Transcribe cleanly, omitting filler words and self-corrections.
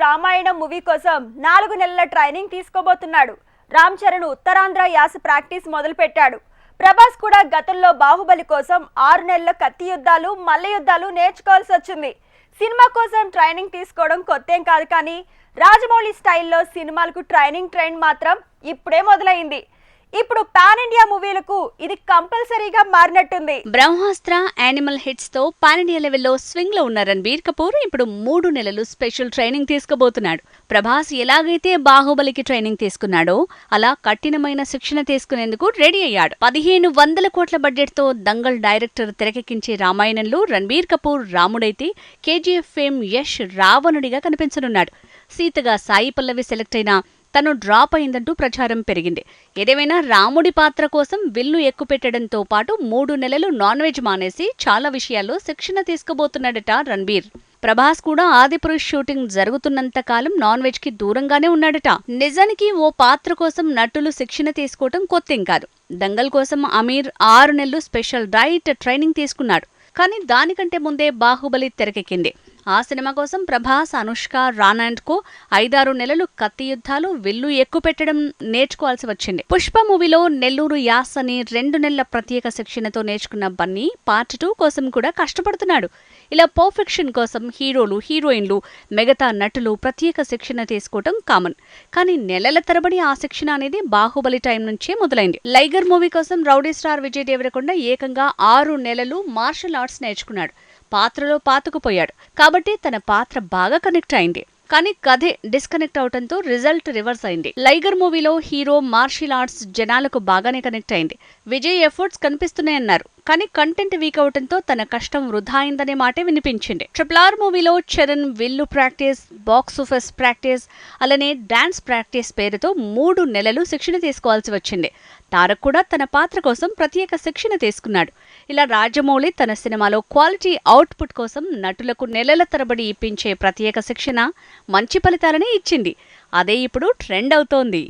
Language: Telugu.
రామాయణం మూవీ కోసం 4 నెలల ట్రైనింగ్ తీసుకోబోతున్నాడు. రామ్ చరణ్ ఉత్తరాంధ్ర యాస ప్రాక్టీస్ మొదలుపెట్టాడు. ప్రభాస్ కూడా గతంలో బాహుబలి కోసం 6 నెలల కత్తి యుద్ధాలు, మల్ల యుద్ధాలు నేర్చుకోవాల్సి వచ్చింది. సినిమా కోసం ట్రైనింగ్ తీసుకోవడం కొత్తేం కాదు, కానీ రాజమౌళి స్టైల్లో సినిమాలకు ట్రైనింగ్ ట్రెండ్ మాత్రం ఇప్పుడే మొదలైంది. ఇప్పుడు పాన్ ఇండియా మూవీలకు ఇది కంపల్సరీగా మారినట్టుంది. బ్రహ్మాస్త్ర, యానిమల్ హిట్స్ తో పాన్ ఇండియా లెవెల్లో స్వింగ్ లో ఉన్న రణబీర్ కపూర్ ఇప్పుడు 3 నెలలు స్పెషల్ ట్రైనింగ్ తీసుకోబోతున్నాడు. ప్రభాస్ ఎలాగైతే బాహుబలికి ట్రైనింగ్ తీసుకున్నాడో అలా కఠినమైన శిక్షణ తీసుకునేందుకు రెడీ అయ్యాడు. 1500 కోట్ల బడ్జెట్ తో దంగల్ డైరెక్టర్ తెరకెక్కించే రామాయణంలో Ranbir Kapoor రాముడైతే KGF fame Yash రావణుడిగా కనిపించనున్నాడు. సీతగా Sai Pallavi select అయిన తను డ్రాప్ అయిందంటూ ప్రచారం పెరిగింది. ఏదేమైనా రాముడి పాత్ర కోసం విల్లు ఎక్కుపెట్టడంతో పాటు 3 నెలలు నాన్ వెజ్ మానేసి చాలా విషయాల్లో శిక్షణ తీసుకోబోతున్నాడట రణబీర్. ప్రభాస్ కూడా ఆదిపురుష్ షూటింగ్ జరుగుతున్నంత కాలం నాన్ వెజ్ కి దూరంగానే ఉన్నాడట. నిజానికి ఓ పాత్ర కోసం నటులు శిక్షణ తీసుకోవటం కొత్తేం కాదు. దంగల్ కోసం అమీర్ 6 నెలలు స్పెషల్ డైట్ ట్రైనింగ్ తీసుకున్నాడు. కానీ దానికంటే ముందే బాహుబలి తెరకెక్కింది. ఆ సినిమా కోసం ప్రభాస్, అనుష్క, రానాండ్కు 5-6 నెలలు కత్తి యుద్ధాలు, విల్లు ఎక్కుపెట్టడం నేర్చుకోవాల్సి వచ్చింది. పుష్ప మూవీలో నెల్లూరు యాస్ అని 2 నెలల ప్రత్యేక శిక్షణతో నేర్చుకున్న బన్నీ పార్ట్ 2 కోసం కూడా కష్టపడుతున్నాడు. ఇలా పర్ఫెక్షన్ కోసం హీరోలు, హీరోయిన్లు, మిగతా నటులు ప్రత్యేక శిక్షణ తీసుకోవటం కామన్. కానీ నెలల తరబడి ఆ శిక్షణ అనేది బాహుబలి టైం నుంచే మొదలైంది. లైగర్ మూవీ కోసం రౌడీ స్టార్ విజయ్ దేవరకొండ ఏకంగా 6 నెలలు మార్షల్ ఆర్ట్స్ నేర్చుకున్నాడు. పాత్రలో పాతుకుపోయాడు కాబట్టి తన పాత్ర బాగా కనెక్ట్ అయింది. కానీ కథే డిస్కనెక్ట్ అవడంతో రిజల్ట్ రివర్స్ అయింది. లైగర్ మూవీలో హీరో మార్షల్ ఆర్ట్స్ జనాలకు బాగానే కనెక్ట్ అయింది. విజయ్ ఎఫర్ట్స్ కనిపిస్తున్నాయన్నారు. కానీ కంటెంట్ వీక్ అవడంతో తన కష్టం వృధా అయిందనే మాటే వినిపించింది. RRR మూవీలో చరణ్ విల్లు ప్రాక్టీస్, బాక్స్ ఆఫీస్ ప్రాక్టీస్, అలానే డాన్స్ ప్రాక్టీస్ పేరుతో 3 నెలలు శిక్షణ తీసుకోవాల్సి వచ్చింది. తారక్ కూడా తన పాత్ర కోసం ప్రత్యేక శిక్షణ తీసుకున్నాడు. ఇలా రాజమౌళి తన సినిమాలో క్వాలిటీ అవుట్పుట్ కోసం నటులకు నెలల తరబడి ఇప్పించే ప్రత్యేక శిక్షణ మంచి ఫలితాలనే ఇచ్చింది. అదే ఇప్పుడు ట్రెండ్ అవుతోంది.